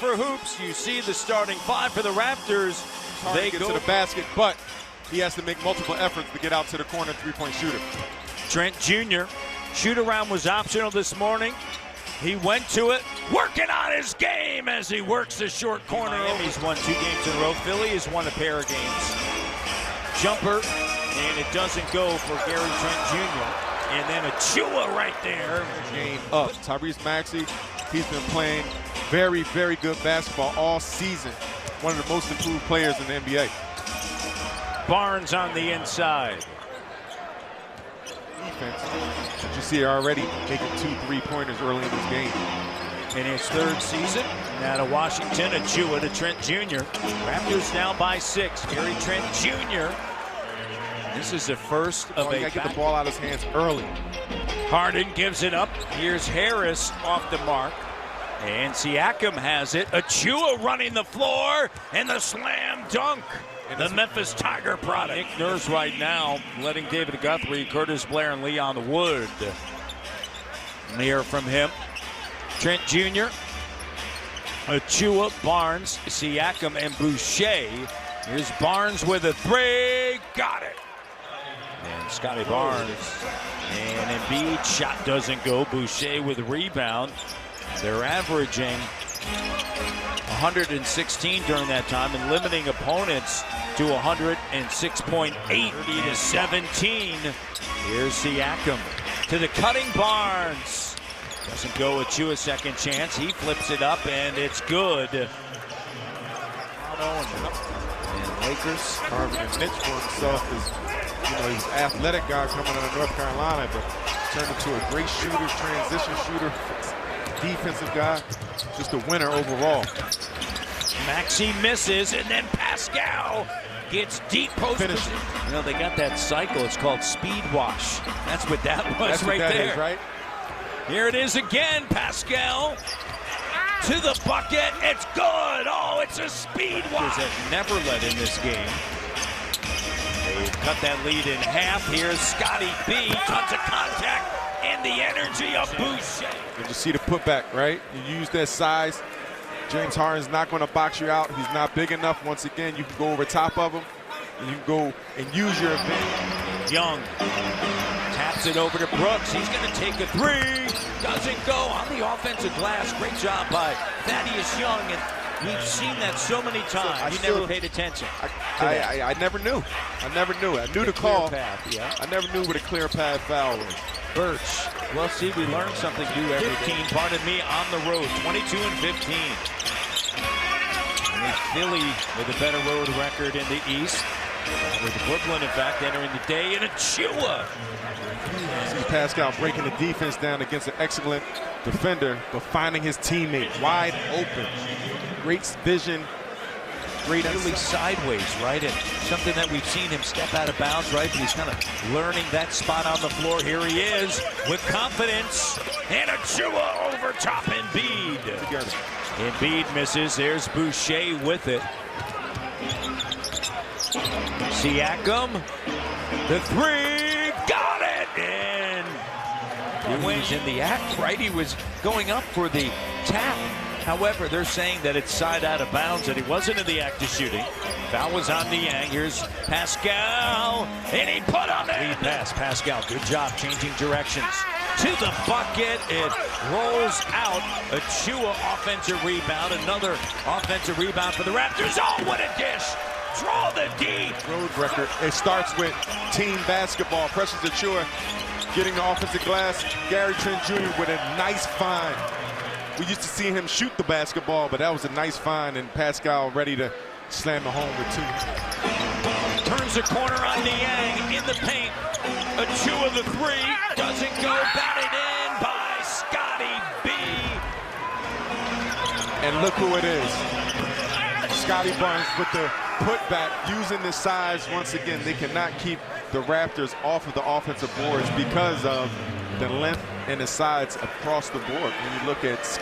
for hoops. You see the starting five for the Raptors. They get to the basket, but he has to make multiple efforts to get out to the corner three-point shooter. Trent Jr. Shoot-around was optional this morning. He went to it, working on his game as he works the short corner. Miami's won 2 games in a row. Philly has won a pair of games. Jumper, and it doesn't go for Gary Trent Jr. And then a Chua right there. Game up. Tyrese Maxey, he's been playing very, very good basketball all season. One of the most improved players in the NBA. Barnes on the inside. Defense. Did you see already making 2 3-pointers early in this game? In his 3rd season, now to Washington, a Chua to Trent Jr. Raptors now by 6. Gary Trent Jr. This is the first of you gotta get the ball out of his hands early. Harden gives it up. Here's Harris off the mark. And Siakam has it. Achua running the floor, and the slam dunk. The Memphis Tiger product. Nick Nurse right now letting David Guthrie, Curtis Blair, and Leon Wood near from him. Trent Jr., Achua, Barnes, Siakam, and Boucher. Here's Barnes with a 3. Got it. And Scotty Barnes. And Embiid shot doesn't go. Boucher with a rebound. They're averaging 116 during that time and limiting opponents to 106.8 to 17. Here's Siakam to the cutting Barnes. Doesn't go. Achua second chance. He flips it up and it's good. And Lakers carving a niche for himself is, he's an athletic guy coming out of North Carolina, but turned into a great shooter, transition shooter, defensive guy, just a winner overall. Maxey misses, and then Pascal gets deep post. Finishing. They got that cycle. It's called speed wash. That's what that was. That's right what that there. Is, right? Here it is again. Pascal to the bucket. It's good. Oh, it's a speed wash. That never led in this game. They cut that lead in half. Here's Scotty B. Tons of contact and the energy of Boucher. And you see the putback, right? You use that size. James Harden's not going to box you out. He's not big enough. Once again, you can go over top of him, and you can go and use your advantage. Young taps it over to Brooks. He's going to take a 3. Doesn't go on the offensive glass. Great job by Thaddeus Young, and we've seen that so many times. You never paid attention. I never knew. I knew the call. Path, yeah. I never knew what a clear path foul was. Birch. Well, see, we learn something new every 15, day. Pardon me, on the road. 22 and 15. And Philly with a better road record in the East. With Brooklyn, in fact, entering the day in Achua. See Pascal breaking the defense down against an excellent defender, but finding his teammate wide open. Great vision. Great really sideways, right? And something that we've seen him step out of bounds, right? But he's kind of learning that spot on the floor. Here he is with confidence. And Achua over top Embiid. Together. Embiid misses. There's Boucher with it. Siakam, the 3, got it! And he wins in the act, right? He was going up for the tap. However, they're saying that it's side out of bounds, that he wasn't in the act of shooting. Foul was on Niang. Here's Pascal, and he put on the lead pass. Pascal, good job changing directions. To the bucket, it rolls out. Achua offensive rebound, another offensive rebound for the Raptors. Oh, what a dish! Draw the D. Road record. It starts with team basketball. Pressures Achua getting the offensive glass. Gary Trent Jr. with a nice find. We used to see him shoot the basketball, but that was a nice find, and Pascal ready to slam it home with 2. Turns the corner on Niang in the paint. Achua the 3 doesn't go. Batted in by Scotty B. And look who it is. Scotty Barnes with the putback, using the size once again. They cannot keep the Raptors off of the offensive boards because of the length and the sides across the board. When you look at Scotty